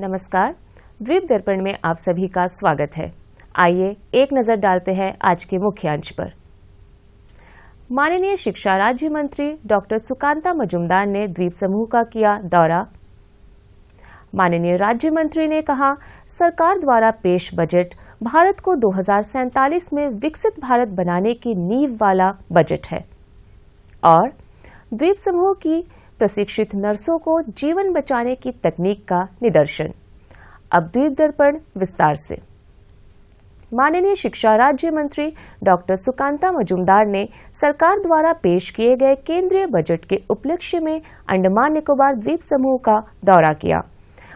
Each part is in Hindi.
नमस्कार, द्वीप दर्पण में आप सभी का स्वागत है। आइए एक नजर डालते हैं आज के मुख्य अंश पर। माननीय शिक्षा राज्य मंत्री डॉक्टर सुकांता मजुमदार ने द्वीप समूह का किया दौरा। माननीय राज्य मंत्री ने कहा, सरकार द्वारा पेश बजट भारत को 2047 में विकसित भारत बनाने की नींव वाला बजट है। और द्वीप समूह की प्रशिक्षित नर्सों को जीवन बचाने की तकनीक का निदर्शन। अब द्वीप दर्पण विस्तार से। माननीय शिक्षा राज्य मंत्री डॉक्टर सुकांता मजुमदार ने सरकार द्वारा पेश किए गए केंद्रीय बजट के उपलक्ष्य में अंडमान निकोबार द्वीप समूह का दौरा किया।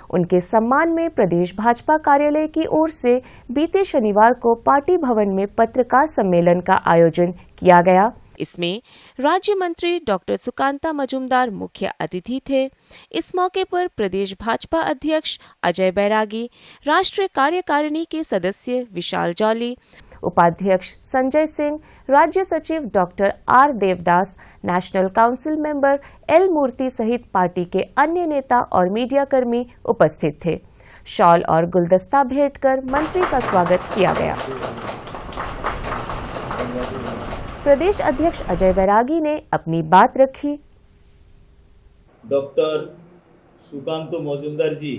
उनके सम्मान में प्रदेश भाजपा कार्यालय की ओर से बीते शनिवार को पार्टी भवन में पत्रकार सम्मेलन का आयोजन किया गया। इसमें राज्य मंत्री डॉक्टर सुकांता मजुमदार मुख्य अतिथि थे। इस मौके पर प्रदेश भाजपा अध्यक्ष अजय बैरागी, राष्ट्रीय कार्यकारिणी के सदस्य विशाल जौली, उपाध्यक्ष संजय सिंह, राज्य सचिव doctor R Devdas, national council member L Murthy सहित पार्टी के अन्य नेता और मीडिया कर्मी उपस्थित थे। शॉल और गुलदस्ता भेंट कर मंत्री का स्वागत किया गया। प्रदेश अध्यक्ष अजय बैरागी ने अपनी बात रखी। Doctor Sukanta Majumdar ji,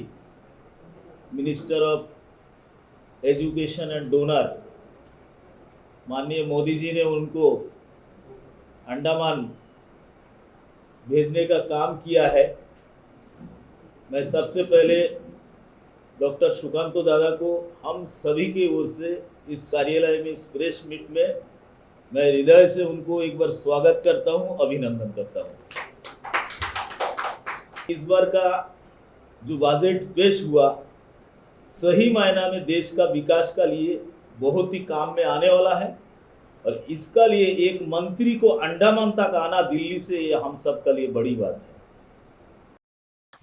minister of education and donor, माननीय मोदी जी ने उनको अंडमान भेजने का काम किया है। मैं सबसे पहले डॉक्टर सुकांतो दादा को हम सभी की ओर से इस कार्यालय में, इस प्रेस मीट में मैं हृदय से उनको एक बार स्वागत करता हूं, अभिनंदन करता हूं। इस बार का जो बजट पेश हुआ सही मायना में देश का विकास का लिए बहुत ही काम में आने वाला है और इसका लिए एक मंत्री को अंडमान तक आना दिल्ली से, ये हम सब के लिए बड़ी बात है।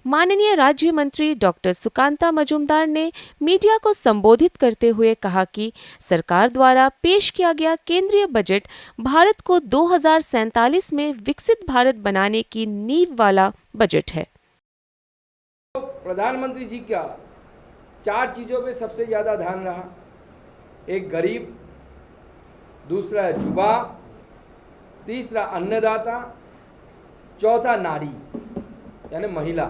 माननीय राज्य मंत्री डॉक्टर सुकांता मजुमदार ने मीडिया को संबोधित करते हुए कहा कि सरकार द्वारा पेश किया गया केंद्रीय बजट भारत को 2047 में विकसित भारत बनाने की नींव वाला बजट है। प्रधानमंत्री जी का 4 चीज़ों पे सबसे ज़्यादा ध्यान रहा। एक गरीब, दूसरा युवा, तीसरा अन्नदाता, चौथा नारी यानी महिला,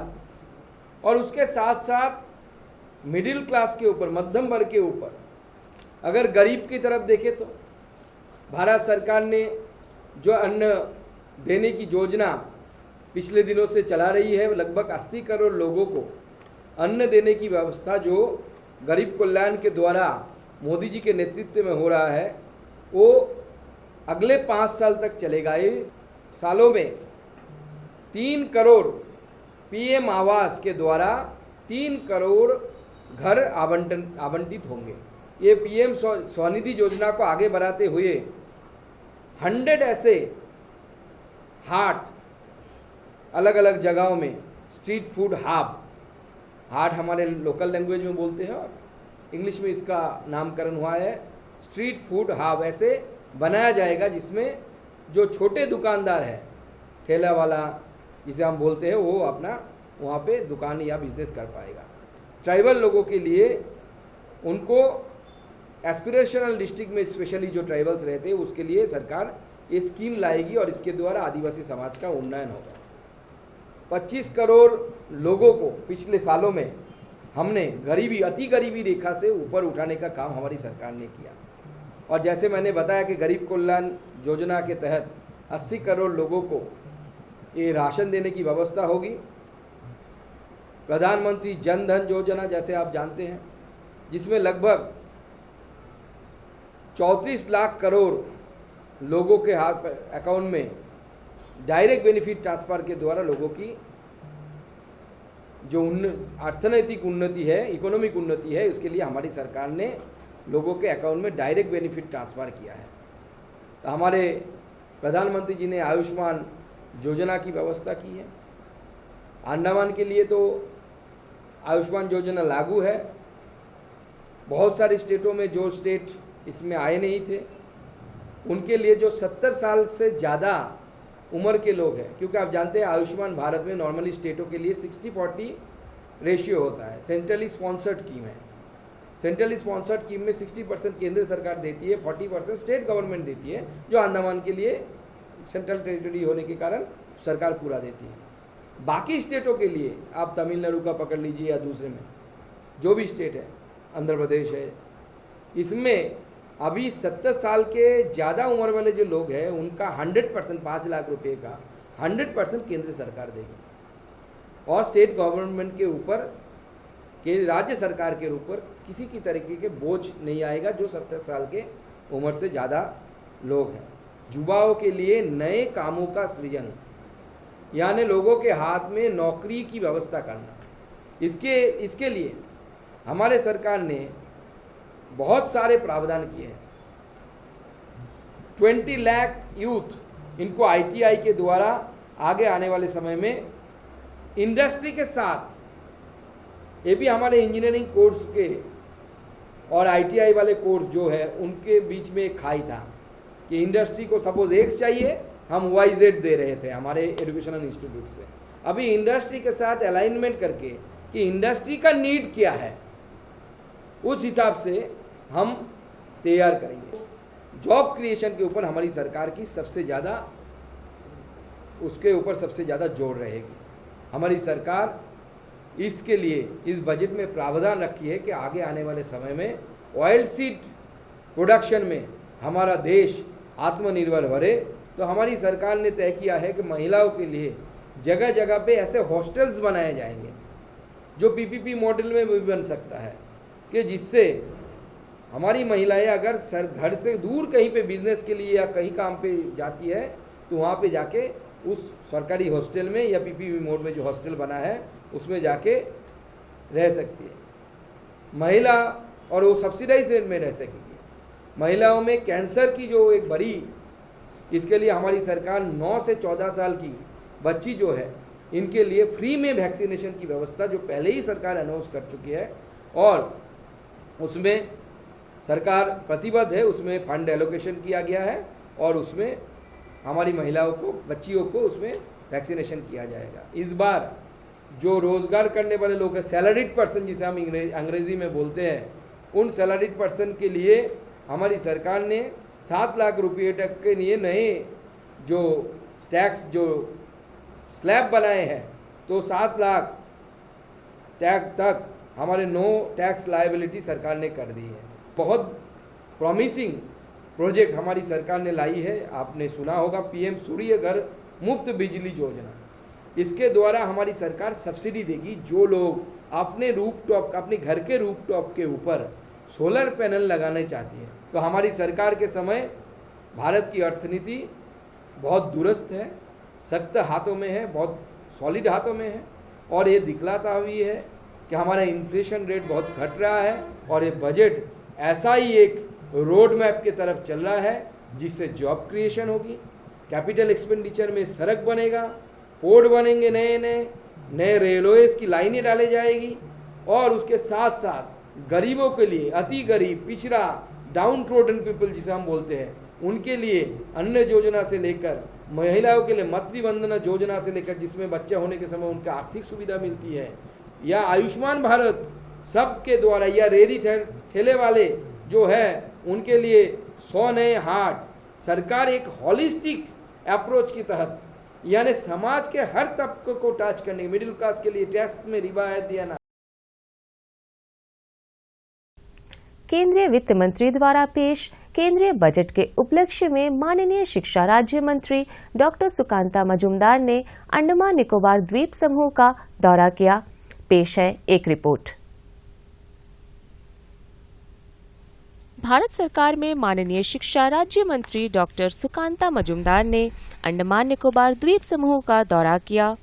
और उसके साथ साथ मिडिल क्लास के ऊपर, मध्यम वर्ग के ऊपर। अगर गरीब की तरफ देखें तो भारत सरकार ने जो अन्न देने की योजना पिछले दिनों से चला रही है, लगभग 80 करोड़ लोगों को अन्न देने की व्यवस्था जो गरीब कल्याण के द्वारा मोदी जी के नेतृत्व में हो रहा है, वो अगले 5 साल तक चलेगा। ये सालों में 3 करोड़ पीएम आवास के द्वारा 3 करोड़ घर आवंटित होंगे। ये पीएम स्वनिधि योजना को आगे बढ़ाते हुए 100 ऐसे हाट अलग अलग जगहों में, स्ट्रीट फूड हाट हमारे लोकल लैंग्वेज में बोलते हैं और इंग्लिश में इसका नामकरण हुआ है स्ट्रीट फूड हाब, ऐसे बनाया जाएगा जिसमें जो छोटे दुकानदार हैं, ठेला वाला जिसे हम बोलते हैं, वो अपना वहाँ पे दुकान या बिजनेस कर पाएगा। ट्राइबल लोगों के लिए उनको एस्पिरेशनल डिस्ट्रिक्ट में स्पेशली जो ट्राइबल्स रहते हैं उसके लिए सरकार ये स्कीम लाएगी और इसके द्वारा आदिवासी समाज का उन्नयन होगा। 25 करोड़ लोगों को पिछले सालों में हमने गरीबी, अति गरीबी रेखा से ऊपर उठाने का काम हमारी सरकार ने किया। और जैसे मैंने बताया कि गरीब कल्याण योजना के तहत 80 करोड़ लोगों को ये राशन देने की व्यवस्था होगी। प्रधानमंत्री जन धन योजना जैसे आप जानते हैं, जिसमें लगभग 34 लाख करोड़ लोगों के हाथ अकाउंट में डायरेक्ट बेनिफिट ट्रांसफर के द्वारा लोगों की जो अर्थनैतिक उन्नति है, इकोनॉमिक उन्नति है, उसके लिए हमारी सरकार ने लोगों के अकाउंट में डायरेक्ट बेनिफिट ट्रांसफ़र किया है। तो हमारे प्रधानमंत्री जी ने आयुष्मान योजना की व्यवस्था की है। अंडमान के लिए तो आयुष्मान योजना लागू है। बहुत सारे स्टेटों में जो स्टेट इसमें आए नहीं थे, उनके लिए जो 70 साल से ज़्यादा उम्र के लोग हैं, क्योंकि आप जानते हैं आयुष्मान भारत में नॉर्मली स्टेटों के लिए 60-40 रेशियो होता है, सेंट्रली स्पॉन्सर्ड स्कीम है। सेंट्रली स्पॉन्सर्ड स्कीम में 60% केंद्र सरकार देती है, 40% स्टेट गवर्नमेंट देती है, जो अंडमान के लिए सेंट्रल टेरिटरी होने के कारण सरकार पूरा देती है। बाकी स्टेटों के लिए आप तमिलनाडु का पकड़ लीजिए या दूसरे में जो भी स्टेट है, आंध्र प्रदेश है, इसमें अभी 70 साल के ज़्यादा उम्र वाले जो लोग हैं उनका 100% 5 लाख रुपए का 100% केंद्र सरकार देगी और स्टेट गवर्नमेंट के ऊपर के राज्य सरकार के ऊपर किसी की तरीके के बोझ नहीं आएगा जो 70 साल के उम्र से ज़्यादा लोग हैं। युवाओं के लिए नए कामों का सृजन, यानी लोगों के हाथ में नौकरी की व्यवस्था करना, इसके लिए हमारे सरकार ने बहुत सारे प्रावधान किए हैं। 20 लाख यूथ इनको ITI के द्वारा आगे आने वाले समय में इंडस्ट्री के साथ, ये भी हमारे इंजीनियरिंग कोर्स के और ITI वाले कोर्स जो है उनके बीच में एक खाई था कि इंडस्ट्री को सपोज X चाहिए, हम YZ दे रहे थे हमारे एजुकेशनल इंस्टीट्यूट से। अभी इंडस्ट्री के साथ अलाइनमेंट करके कि इंडस्ट्री का नीड क्या है, उस हिसाब से हम तैयार करेंगे। जॉब क्रिएशन के ऊपर हमारी सरकार की सबसे ज़्यादा, उसके ऊपर सबसे ज़्यादा जोर रहेगी। हमारी सरकार इसके लिए इस बजट में प्रावधान रखी है कि आगे आने वाले समय में ऑयल सीड प्रोडक्शन में हमारा देश आत्मनिर्भर बने। तो हमारी सरकार ने तय किया है कि महिलाओं के लिए जगह जगह पे ऐसे हॉस्टल्स बनाए जाएंगे जो PPP मॉडल में भी बन सकता है, कि जिससे हमारी महिलाएं अगर घर से दूर कहीं पे बिजनेस के लिए या कहीं काम पे जाती है तो वहाँ पे जाके उस सरकारी हॉस्टल में या PPP मोड में जो हॉस्टल बना है उसमें जाके रह सकती है महिला, और वो सब्सिडाइज रेट में रह सकेगी। महिलाओं में कैंसर की जो एक बड़ी, इसके लिए हमारी सरकार 9 से 14 साल की बच्ची जो है इनके लिए फ्री में वैक्सीनेशन की व्यवस्था जो पहले ही सरकार अनाउंस कर चुकी है और उसमें सरकार प्रतिबद्ध है, उसमें फंड एलोकेशन किया गया है और उसमें हमारी महिलाओं को, बच्चियों को उसमें वैक्सीनेशन किया जाएगा। इस बार जो रोज़गार करने वाले लोग हैं, सैलरीड पर्सन जिसे हम अंग्रेज़ी में बोलते हैं, उन सैलरीड पर्सन के लिए हमारी सरकार ने 7 लाख रुपये तक के लिए नए जो टैक्स जो स्लैब बनाए हैं, तो 7 लाख टैक्स तक हमारे नो टैक्स लायबिलिटी सरकार ने कर दी है। बहुत प्रॉमिसिंग प्रोजेक्ट हमारी सरकार ने लाई है। आपने सुना होगा PM सूर्य घर मुफ्त बिजली योजना, इसके द्वारा हमारी सरकार सब्सिडी देगी जो लोग अपने रूफटॉप, अपने घर के रूफटॉप के ऊपर सोलर पैनल लगाने चाहती है। तो हमारी सरकार के समय भारत की अर्थनीति बहुत दुरुस्त है, सख्त हाथों में है, बहुत सॉलिड हाथों में है और ये दिखलाता हुई है कि हमारा इन्फ्लेशन रेट बहुत घट रहा है और ये बजट ऐसा ही एक रोड मैप के तरफ चल रहा है जिससे जॉब क्रिएशन होगी, कैपिटल एक्सपेंडिचर में सड़क बनेगा, पोर्ट बनेंगे, नए रेलवेज की लाइनें डाली जाएगी और उसके साथ साथ गरीबों के लिए, अति गरीब, पिछड़ा, डाउन ट्रोडन पीपल जिसे हम बोलते हैं, उनके लिए अन्न योजना से लेकर महिलाओं के लिए मातृवंदना योजना से लेकर जिसमें बच्चे होने के समय उनका आर्थिक सुविधा मिलती है, या आयुष्मान भारत सबके द्वारा, या रेहड़ी ठेले वाले जो है उनके लिए 100 नए हाट, सरकार एक हॉलिस्टिक अप्रोच के तहत यानी समाज के हर तबके को टच करने, मिडिल क्लास के लिए टैक्स में रियायत देना। केंद्रीय वित्त मंत्री द्वारा पेश केंद्रीय बजट के उपलक्ष्य में माननीय शिक्षा राज्य मंत्री डॉक्टर सुकांता मजूमदार ने अंडमान निकोबार द्वीप समूह का दौरा किया। पेश है एक रिपोर्ट। भारत सरकार में माननीय शिक्षा राज्य मंत्री डॉक्टर सुकांता मजूमदार ने अंडमान निकोबार द्वीप समूह का दौरा किया।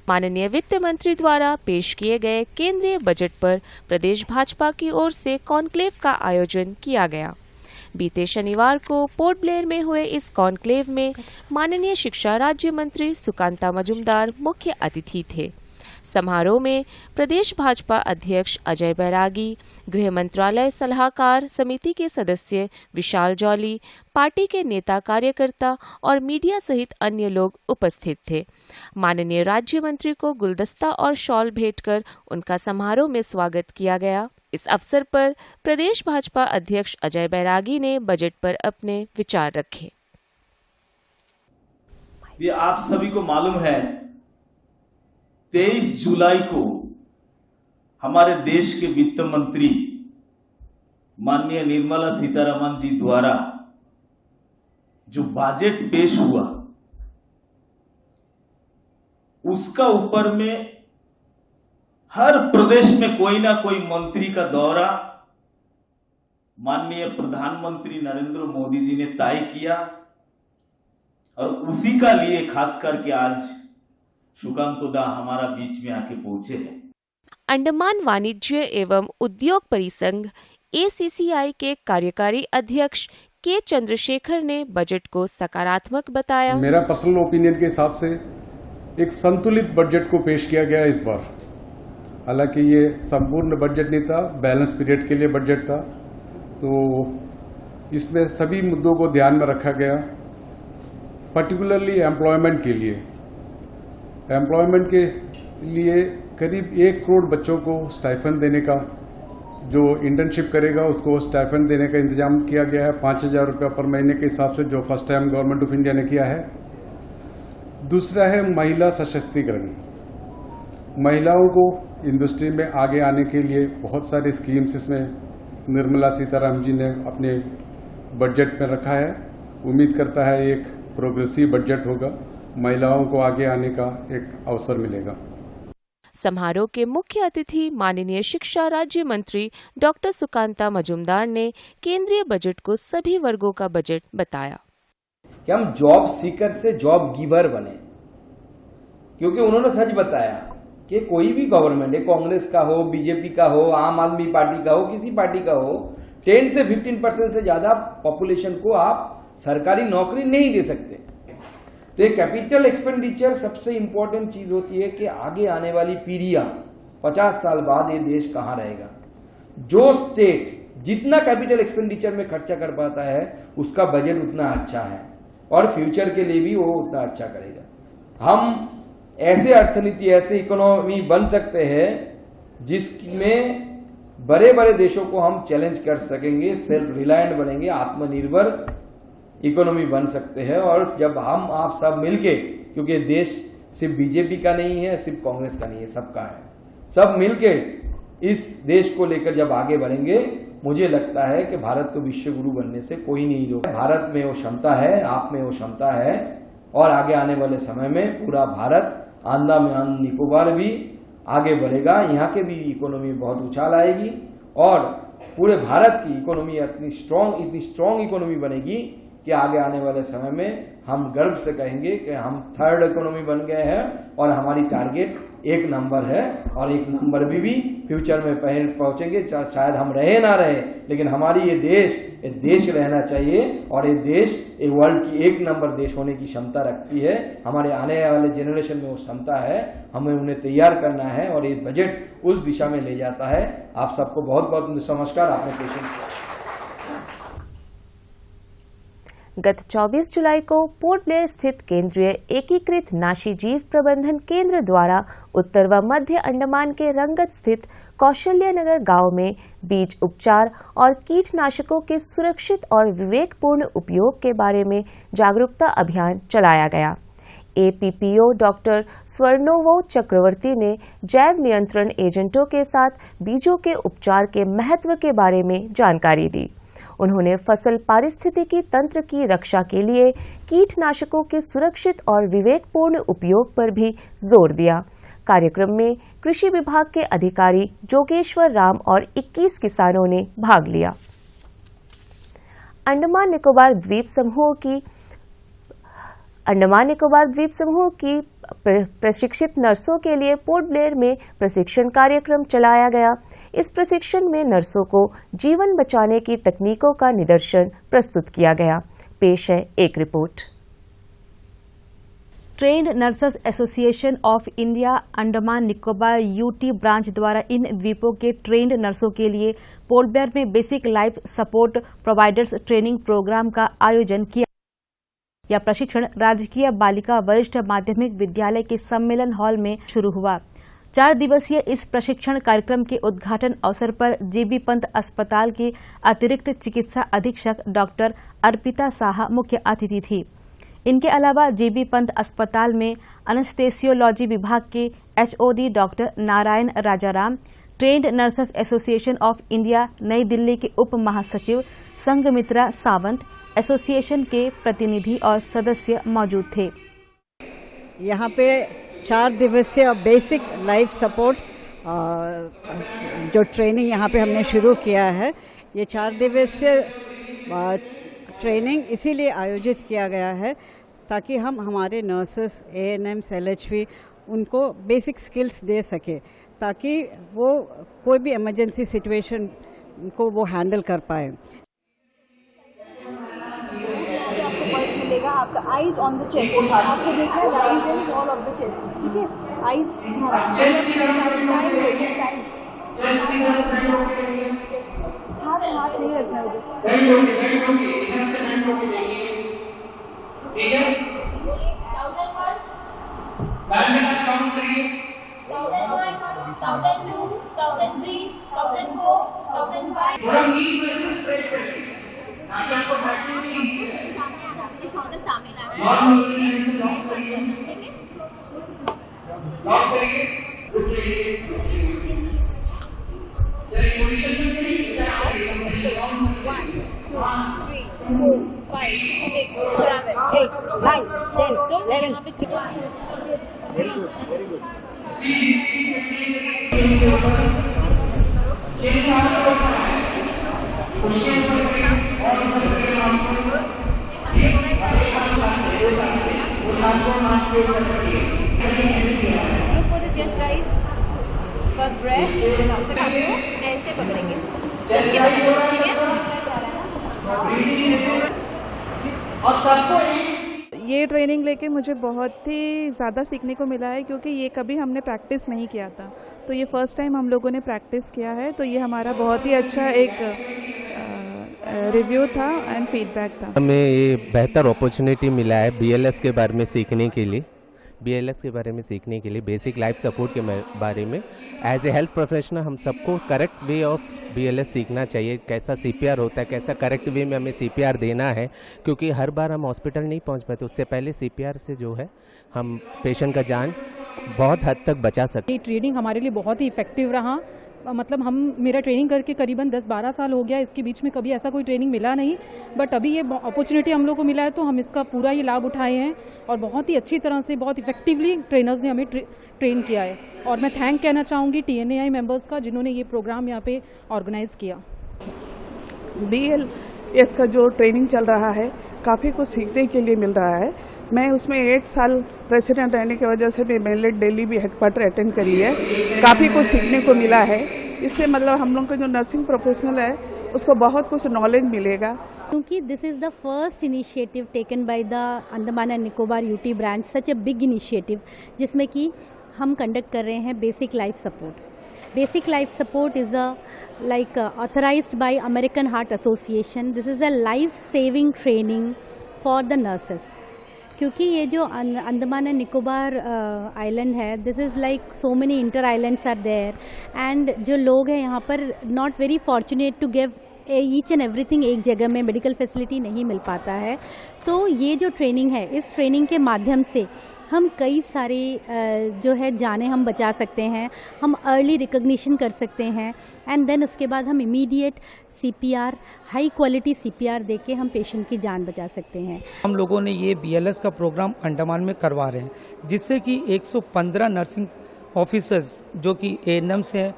माननीय वित्त मंत्री द्वारा पेश किए गए केंद्रीय बजट पर प्रदेश भाजपा की ओर से कॉन्क्लेव का आयोजन किया गया। बीते शनिवार को पोर्ट ब्लेयर में हुए इस कॉन्क्लेव में माननीय शिक्षा राज्य मंत्री सुकांता मजूमदार मुख्य अतिथि थे। समारोह में प्रदेश भाजपा अध्यक्ष अजय बैरागी, गृह मंत्रालय सलाहकार समिति के सदस्य विशाल जौली, पार्टी के नेता कार्यकर्ता और मीडिया सहित अन्य लोग उपस्थित थे। माननीय राज्य मंत्री को गुलदस्ता और शॉल भेंटकर उनका समारोह में स्वागत किया गया। इस अवसर पर प्रदेश भाजपा अध्यक्ष अजय बैरागी ने बजट पर अपने विचार रखे। ये आप सभी को मालूम है 23 जुलाई को हमारे देश के वित्त मंत्री माननीय निर्मला सीतारमण जी द्वारा जो बजट पेश हुआ उसका ऊपर में हर प्रदेश में कोई ना कोई मंत्री का दौरा माननीय प्रधानमंत्री नरेंद्र मोदी जी ने तय किया और उसी का लिए खास करके आज सुकांतोदा हमारा बीच में आके पहुंचे हैं। अंडमान वाणिज्य एवं उद्योग परिसंघ ACCI के कार्यकारी अध्यक्ष के चंद्रशेखर ने बजट को सकारात्मक बताया। मेरा पर्सनल ओपिनियन के हिसाब से एक संतुलित बजट को पेश किया गया इस बार। हालांकि ये संपूर्ण बजट नहीं था, बैलेंस पीरियड के लिए बजट था, तो इसमें सभी मुद्दों को ध्यान में रखा गया। पर्टिकुलरली एम्प्लॉयमेंट के लिए करीब 1 करोड़ बच्चों को स्टाइफन देने का, जो इंटर्नशिप करेगा उसको स्टाइफन देने का इंतजाम किया गया है 5,000 रुपये पर महीने के हिसाब से, जो first time government of India ने किया है। दूसरा है महिला सशक्तिकरण। महिलाओं को इंडस्ट्री में आगे आने के लिए बहुत सारी स्कीम्स इसमें निर्मला सीतारमण जी ने अपने बजट में रखा है। उम्मीद करता है एक प्रोग्रेसिव बजट होगा, महिलाओं को आगे आने का एक अवसर मिलेगा। समारोह के मुख्य अतिथि माननीय शिक्षा राज्य मंत्री डॉक्टर सुकांता मजुमदार ने केंद्रीय बजट को सभी वर्गों का बजट बताया कि हम जॉब सीकर से जॉब गिवर बने, क्योंकि उन्होंने सच बताया कि कोई भी गवर्नमेंट है, कांग्रेस का हो, बीजेपी का हो, आम आदमी पार्टी का हो, किसी पार्टी का हो, 10 से 15% से ज्यादा पॉपुलेशन को आप सरकारी नौकरी नहीं दे सकते। तो ये कैपिटल एक्सपेंडिचर सबसे इंपॉर्टेंट चीज होती है कि आगे आने वाली पीढ़ियां 50 साल बाद ये देश कहां रहेगा। जो स्टेट जितना कैपिटल एक्सपेंडिचर में खर्चा कर पाता है उसका बजट उतना अच्छा है और फ्यूचर के लिए भी वो उतना अच्छा करेगा। हम ऐसे अर्थनीति, ऐसे इकोनॉमी बन सकते हैं जिसमें बड़े बड़े देशों को हम चैलेंज कर सकेंगे, सेल्फ रिलायंट बनेंगे, आत्मनिर्भर इकोनॉमी बन सकते हैं। और जब हम आप सब मिलके, क्योंकि देश सिर्फ बीजेपी का नहीं है, सिर्फ कांग्रेस का नहीं है, सबका है, सब मिलके इस देश को लेकर जब आगे बढ़ेंगे, मुझे लगता है कि भारत को विश्व गुरु बनने से कोई नहीं रोके। भारत में वो क्षमता है, आप में वो क्षमता है और आगे आने वाले समय में पूरा भारत, अंडमान निकोबार भी आगे बढ़ेगा। यहाँ के भी इकोनॉमी बहुत उछाल आएगी और पूरे भारत की इकोनॉमी इतनी स्ट्रॉन्ग इकोनॉमी बनेगी कि आगे आने वाले समय में हम गर्व से कहेंगे कि हम 3rd इकोनॉमी बन गए हैं और हमारी टारगेट 1 नंबर है और 1 नंबर भी फ्यूचर में पहुंचेंगे। शायद हम रहे ना रहे, लेकिन हमारी ये देश रहना चाहिए और ये देश एक वर्ल्ड की 1 नंबर देश होने की क्षमता रखती है। हमारे आने वाले जनरेशन में वो क्षमता है, हमें उन्हें तैयार करना है और ये बजट उस दिशा में ले जाता है। आप सबको बहुत बहुत नमस्कार। आपने पेशेंस। गत 24 जुलाई को पोर्ट ब्लेयर स्थित केंद्रीय एकीकृत नाशी जीव प्रबंधन केंद्र द्वारा उत्तर व मध्य अंडमान के रंगत स्थित कौशल्य नगर गांव में बीज उपचार और कीटनाशकों के सुरक्षित और विवेकपूर्ण उपयोग के बारे में जागरूकता अभियान चलाया गया। APPO डॉक्टर स्वर्णोवो चक्रवर्ती ने जैव नियंत्रण एजेंटों के साथ बीजों के उपचार के महत्व के बारे में जानकारी दी। उन्होंने फसल पारिस्थितिकी तंत्र की रक्षा के लिए कीटनाशकों के सुरक्षित और विवेकपूर्ण उपयोग पर भी जोर दिया। कार्यक्रम में कृषि विभाग के अधिकारी जोगेश्वर राम और 21 किसानों ने भाग लिया। अंडमान निकोबार द्वीप समूह की प्रशिक्षित नर्सों के लिए पोर्ट ब्लेयर में प्रशिक्षण कार्यक्रम चलाया गया। इस प्रशिक्षण में नर्सों को जीवन बचाने की तकनीकों का निदर्शन प्रस्तुत किया गया। पेश है एक report. Trained nurses association of India Andaman Nicobar UT branch द्वारा इन द्वीपों के ट्रेन्ड नर्सों के लिए पोर्ट ब्लेयर में basic life support providers training program का आयोजन किया। यह प्रशिक्षण राजकीय बालिका वरिष्ठ माध्यमिक विद्यालय के सम्मेलन हॉल में शुरू हुआ। 4 दिवसीय इस प्रशिक्षण कार्यक्रम के उद्घाटन अवसर पर जीबी पंत अस्पताल की अतिरिक्त चिकित्सा अधीक्षक डॉक्टर अर्पिता साहा मुख्य अतिथि थी। इनके अलावा जीबी पंत अस्पताल में एनेस्थेसियोलॉजी विभाग के HOD doctor Narayan Rajaram, trained nurses association of India Nai Delhi के उप महासचिव संघमित्रा सावंत, एसोसिएशन के प्रतिनिधि और सदस्य मौजूद थे। यहाँ पे 4 दिवसीय बेसिक लाइफ सपोर्ट जो ट्रेनिंग यहाँ पे हमने शुरू किया है, ये 4 दिवसीय ट्रेनिंग इसीलिए आयोजित किया गया है ताकि हम हमारे नर्सेस, एएनएम्स, एलएचवी उनको बेसिक स्किल्स दे सके ताकि वो कोई भी इमरजेंसी सिचुएशन को वो हैंडल कर पाए। आपको पल्स मिलेगा, आपका आईज ऑन द चेस्ट, आपको देखना है rise and wall of the chest, ठीक है। आईज हाथ नहीं रखना है फर्स्ट ब्रेथ ऐसे पकड़ेंगे, ये ट्रेनिंग लेके मुझे बहुत ही ज़्यादा सीखने को मिला है क्योंकि ये कभी हमने प्रैक्टिस नहीं किया था, तो ये फर्स्ट टाइम हम लोगों ने प्रैक्टिस किया है। तो ये हमारा बहुत ही अच्छा एक रिव्यू था एंड फीडबैक था। हमें ये बेहतर अपॉर्चुनिटी मिला है बीएलएस के बारे में सीखने के लिए, बेसिक लाइफ सपोर्ट के बारे में। एज ए हेल्थ प्रोफेशनल हम सबको करेक्ट वे ऑफ बीएलएस सीखना चाहिए, कैसा सीपीआर होता है, कैसा करेक्ट वे में हमें सीपीआर देना है, क्योंकि हर बार हम हॉस्पिटल नहीं पहुंच पाते। उससे पहले सीपीआर से जो है हम पेशेंट का जान बहुत हद तक बचा सकते। ये ट्रेनिंग हमारे लिए बहुत ही इफेक्टिव रहा। मतलब मेरा ट्रेनिंग करके करीबन 10-12 साल हो गया, इसके बीच में कभी ऐसा कोई ट्रेनिंग मिला नहीं, बट अभी ये अपॉर्चुनिटी हम लोग को मिला है तो हम इसका पूरा ही लाभ उठाए हैं और बहुत ही अच्छी तरह से, बहुत इफेक्टिवली ट्रेनर्स ने हमें ट्रेन किया है। और मैं थैंक कहना चाहूँगी TNAI मेंबर्स का जिन्होंने ये प्रोग्राम यहाँ पे ऑर्गेनाइज किया। BLS का जो ट्रेनिंग चल रहा है काफ़ी कुछ सीखने के लिए मिल रहा है। मैं उसमें 8 साल प्रेसिडेंट रहने की वजह से मैंने दिल्ली भी हेडक्वार्टर अटेंड कर लिया है। काफ़ी कुछ सीखने को मिला है। इससे मतलब हम लोग का जो नर्सिंग प्रोफेशनल है उसको बहुत कुछ नॉलेज मिलेगा। क्योंकि this is the first initiative taken by the Andaman and Nicobar UT branch, such a big initiative, जिसमें कि हम कंडक्ट कर रहे हैं basic life support. Basic life support is a like authorized by American Heart Association. This is a life saving training for the nurses. क्योंकि ये जो अंडमान एंड निकोबार आइलैंड है, this is like so many inter islands are there and जो लोग हैं यहाँ पर not very fortunate to give each and everything, एक जगह में मेडिकल फैसिलिटी नहीं मिल पाता है। तो ये जो ट्रेनिंग है, इस ट्रेनिंग के माध्यम से हम कई सारी जो है जानें हम बचा सकते हैं, हम अर्ली रिकग्निशन कर सकते हैं एंड देन उसके बाद हम immediate CPR, high quality CPR देके हम पेशेंट की जान बचा सकते हैं। हम लोगों ने ये BLS का प्रोग्राम अंडमान में करवा रहे हैं, जिससे कि 115 नर्सिंग ऑफिसर्स जो कि ANMs हैं,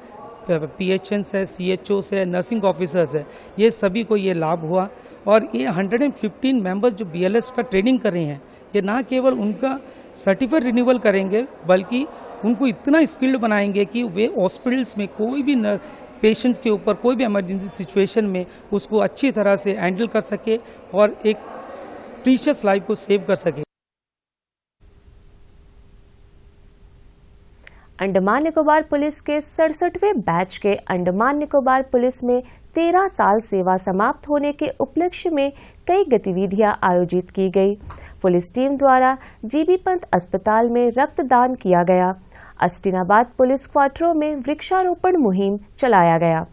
PHNs है, CHOs है, नर्सिंग ऑफिसर्स है, ये सभी को ये लाभ हुआ। और ये 115 मेंबर्स जो BLS का ट्रेनिंग कर रहे हैं, ये ना केवल उनका सर्टिफिकेट रिन्यूअल करेंगे बल्कि उनको इतना स्किल्ड बनाएंगे कि वे हॉस्पिटल्स में कोई भी पेशेंट्स के ऊपर कोई भी इमरजेंसी सिचुएशन में उसको अच्छी तरह से हैंडल कर सके और एक प्रीशियस लाइफ को सेव कर सके। अंडमान निकोबार पुलिस के 67वें बैच के अंडमान निकोबार पुलिस में 13 साल सेवा समाप्त होने के उपलक्ष्य में कई गतिविधियां आयोजित की गई। पुलिस टीम द्वारा जीबी पंत अस्पताल में रक्तदान किया गया। अस्टिनाबाद पुलिस क्वार्टरों में वृक्षारोपण मुहिम चलाया गया।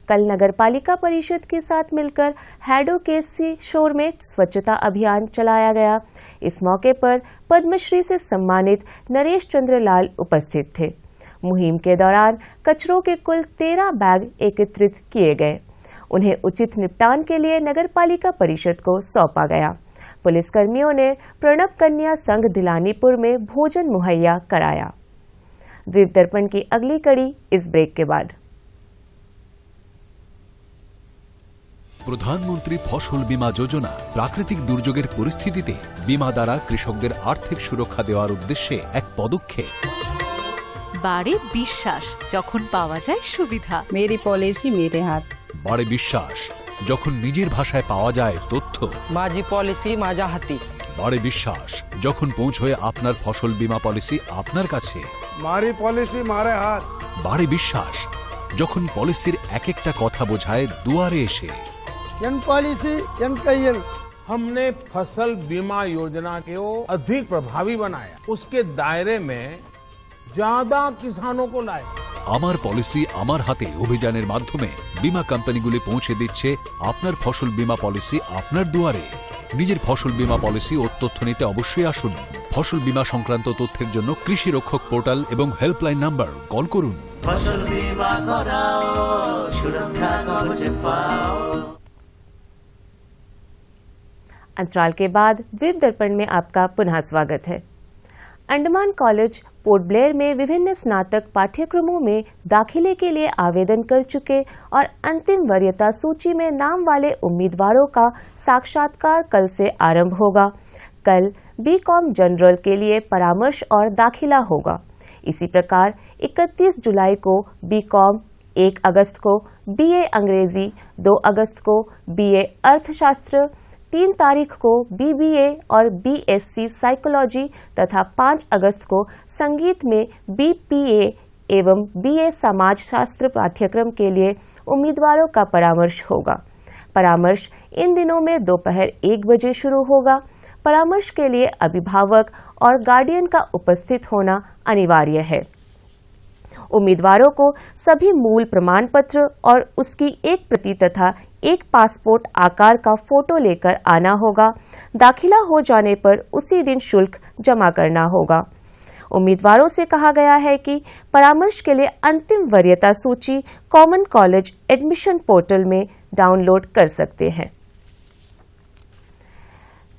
कल नगर पालिका परिषद के साथ मिलकर हैडो के शोर में स्वच्छता अभियान चलाया गया। इस मौके पर पद्मश्री से सम्मानित नरेश चंद्र लाल उपस्थित थे। मुहिम के दौरान कचरों के कुल 13 बैग एकत्रित किए गए। उन्हें उचित निपटान के लिए नगर पालिका परिषद को सौंपा गया। पुलिसकर्मियों ने प्रणब कन्या संघ दिलानीपुर में भोजन मुहैया कराया। द्वीप दर्पण की अगली कड़ी इस ब्रेक के बाद। প্রধানমন্ত্রী ফসল বীমা যোজনা প্রাকৃতিক দুর্যোগের পরিস্থিতিতে বীমা দ্বারা কৃষকদের আর্থিক সুরক্ষা দেওয়ার উদ্দেশ্যে এক পদক্ষেপ। বাড়ে বিশ্বাস যখন পাওয়া যায় সুবিধা। मेरी पॉलिसी मेरे हाथ। বাড়ে বিশ্বাস যখন নিজের ভাষায় পাওয়া যায় তথ্য। माझी पॉलिसी माझ्या हाती। বাড়ে বিশ্বাস যখন পৌঁছয় আপনার ফসল বীমা পলিসি আপনার কাছে। मारी पॉलिसी मारे हाथ। বাড়ে বিশ্বাস যখন পলিসির এক একটা কথা বোঝায় দুয়ারে এসে। हमने फसल बीमा योजना को अधिक प्रभावी बनाया, उसके दायरे में ज्यादा किसानों को लाए। আমার পলিসি আমার হাতে অভিযানের মাধ্যমে বীমা কোম্পানিগুলি পৌঁছে দিচ্ছে আপনার ফসল বীমা পলিসি আপনার দুয়ারে। নিজের ফসল বীমা পলিসি ও তথ্য নিতে অবশ্যই আসুন। ফসল বীমা সংক্রান্ত তথ্যের জন্য কৃষি রক্ষক পোর্টাল এবং হেল্পলাইন নাম্বার কল করুন। ফসল বীমা করাও, সুরক্ষা কবচ পাও। अंतराल के बाद द्वीप दर्पण में आपका पुनः स्वागत है। अंडमान कॉलेज पोर्ट ब्लेयर में विभिन्न स्नातक पाठ्यक्रमों में दाखिले के लिए आवेदन कर चुके और अंतिम वरीयता सूची में नाम वाले उम्मीदवारों का साक्षात्कार कल से आरंभ होगा। कल बीकॉम जनरल के लिए परामर्श और दाखिला होगा। इसी प्रकार 31 जुलाई को बीकॉम, 1 अगस्त को बीए अंग्रेजी, 2 अगस्त को बीए अर्थशास्त्र, 3 तारीख को बीबीए और बीएससी साइकोलॉजी तथा 5 अगस्त को संगीत में बीपीए एवं बीए समाज शास्त्र पाठ्यक्रम के लिए उम्मीदवारों का परामर्श होगा। परामर्श इन दिनों में दोपहर 1 बजे शुरू होगा। परामर्श के लिए अभिभावक और गार्डियन का उपस्थित होना अनिवार्य है। उम्मीदवारों को सभी मूल प्रमाण पत्र और उसकी एक प्रति तथा एक पासपोर्ट आकार का फोटो लेकर आना होगा। दाखिला हो जाने पर उसी दिन शुल्क जमा करना होगा। उम्मीदवारों से कहा गया है कि परामर्श के लिए अंतिम वरीयता सूची कॉमन कॉलेज एडमिशन पोर्टल में डाउनलोड कर सकते हैं।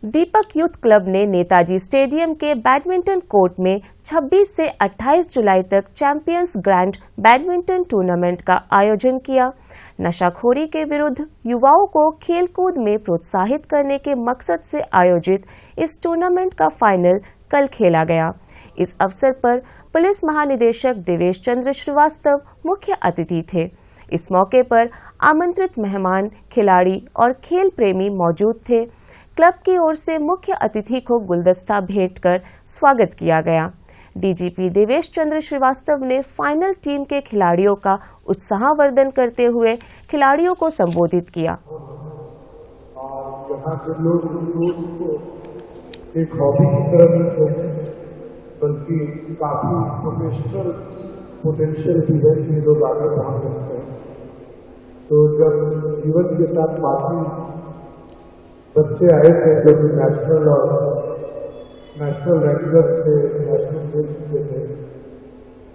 दीपक यूथ क्लब ने नेताजी स्टेडियम के बैडमिंटन कोर्ट में 26 से 28 जुलाई तक चैंपियंस ग्रैंड बैडमिंटन टूर्नामेंट का आयोजन किया। नशाखोरी के विरुद्ध युवाओं को खेलकूद में प्रोत्साहित करने के मकसद से आयोजित इस टूर्नामेंट का फाइनल कल खेला गया। इस अवसर पर पुलिस महानिदेशक देवेश चंद्र श्रीवास्तव मुख्य अतिथि थे। इस मौके पर आमंत्रित मेहमान, खिलाड़ी और खेल प्रेमी मौजूद थे। क्लब की ओर से मुख्य अतिथि को गुलदस्ता भेंट कर स्वागत किया गया। डीजीपी देवेश चंद्र श्रीवास्तव ने फाइनल टीम के खिलाड़ियों का उत्साहवर्धन करते हुए खिलाड़ियों को संबोधित किया। यहाँ के लोग को एक हॉबी की तरह नहीं हैं, बल्कि काफी प्रोफेशनल पोटेंशियल भी है कि लोग आगे पहुंच सकते हैं। तो जब जीवन के साथ काफी बच्चे आए थे जो कि नेशनल रैंकर्स थे, नेशनल खेल चुके थे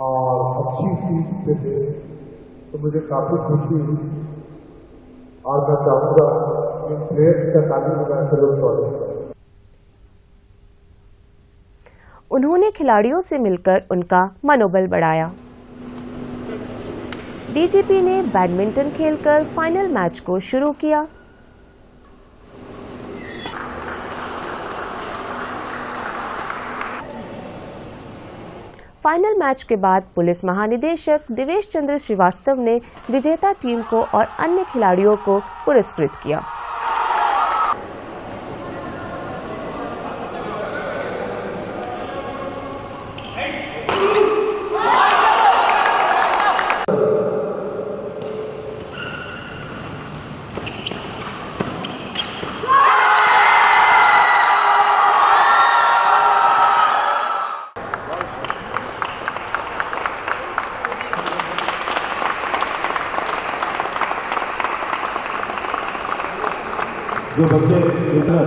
और अच्छी सीट पे थे, तो मुझे काफी खुशी हुई। और मैं चाहूँगा इन प्लेयर्स का ताली बजाकर लोग स्वागत करें। उन्होंने खिलाड़ियों से मिलकर उनका मनोबल बढ़ाया। डीजीपी ने बैडमिंटन खेलकर फाइनल मैच को शुरू किया। फाइनल मैच के बाद पुलिस महानिदेशक देवेश चंद्र श्रीवास्तव ने विजेता टीम को और अन्य खिलाड़ियों को पुरस्कृत किया। जो बच्चे इधर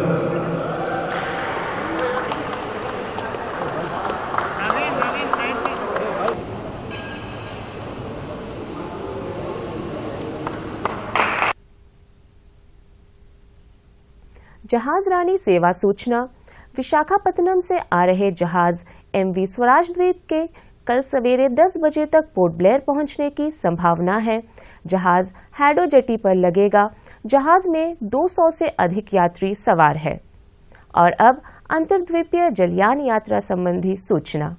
जहाज रानी सेवा सूचना। विशाखापत्तनम से आ रहे जहाज MV स्वराज द्वीप के कल सवेरे 10 बजे तक पोर्ट ब्लेयर पहुंचने की संभावना है। जहाज हैडो जेटी पर लगेगा। जहाज में 200 से अधिक यात्री सवार है। और अब अंतर्द्वीपीय जलयान यात्रा संबंधी सूचना।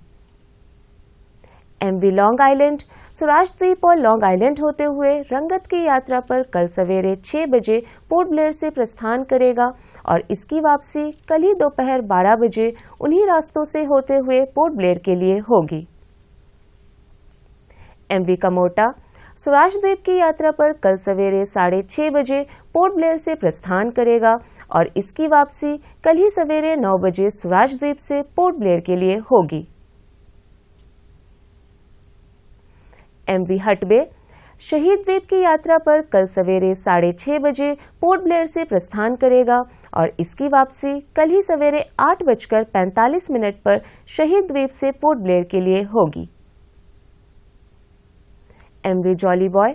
MV लॉन्ग आइलैंड स्वराज द्वीप और लॉन्ग आइलैंड होते हुए रंगत की यात्रा पर कल सवेरे 6 बजे पोर्ट ब्लेयर से प्रस्थान करेगा और इसकी वापसी कल ही दोपहर 12 बजे उन्हीं रास्तों से होते हुए पोर्ट ब्लेयर के लिए होगी। MV कमोटा स्वराज द्वीप की यात्रा पर कल सवेरे 6:30 बजे पोर्ट ब्लेयर से प्रस्थान करेगा और इसकी वापसी कल ही सवेरे 9 बजे स्वराज द्वीप से पोर्ट ब्लेयर के लिए होगी। MV हटबे शहीद द्वीप की यात्रा पर कल सवेरे 6:30 बजे पोर्ट ब्लेयर से प्रस्थान करेगा और इसकी वापसी कल ही सवेरे 8:45 पर शहीद द्वीप से पोर्ट ब्लेयर के लिए होगी। MV जॉली बॉय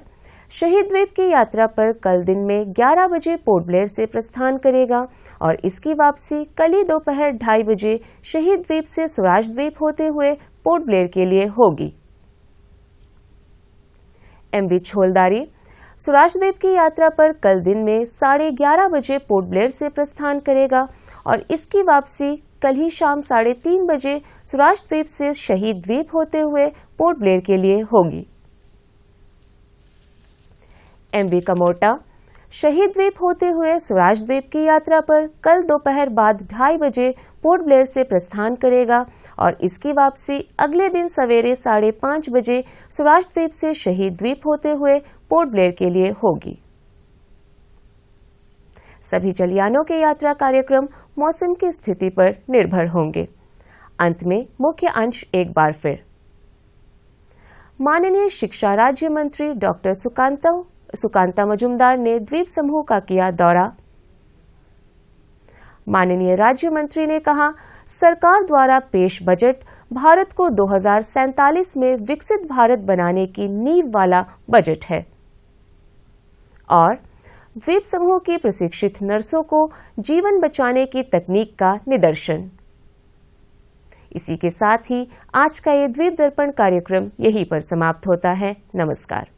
शहीद द्वीप की यात्रा पर कल दिन में 11 बजे पोर्ट ब्लेयर से प्रस्थान करेगा और इसकी वापसी कल ही दोपहर 2:30 बजे शहीद द्वीप से स्वराज द्वीप होते हुए पोर्ट ब्लेयर के लिए होगी। MV छोलदारी स्वराज द्वीप की यात्रा पर कल दिन में 11:30 बजे पोर्ट ब्लेयर से प्रस्थान करेगा और इसकी वापसी कल ही शाम 3:30 बजे स्वराज द्वीप से शहीद द्वीप होते हुए पोर्ट ब्लेयर के लिए होगी। MV कमोटा शहीद द्वीप होते हुए स्वराज द्वीप की यात्रा पर कल दोपहर बाद 2:30 बजे पोर्ट ब्लेयर से प्रस्थान करेगा और इसकी वापसी अगले दिन सवेरे 5:30 बजे स्वराज द्वीप से शहीद द्वीप होते हुए पोर्ट ब्लेयर के लिए होगी। सभी जलयानों के यात्रा कार्यक्रम मौसम की स्थिति पर निर्भर होंगे। अंत में मुख्य अंश एक बार फिर। माननीय शिक्षा राज्य मंत्री डॉक्टर सुकांता मजुमदार ने द्वीप समूह का किया दौरा। माननीय राज्य मंत्री ने कहा, सरकार द्वारा पेश बजट भारत को 2047 में विकसित भारत बनाने की नींव वाला बजट है। और द्वीप समूह की प्रशिक्षित नर्सों को जीवन बचाने की तकनीक का निदर्शन। इसी के साथ ही आज का ये द्वीप दर्पण कार्यक्रम यहीं पर समाप्त होता है। नमस्कार।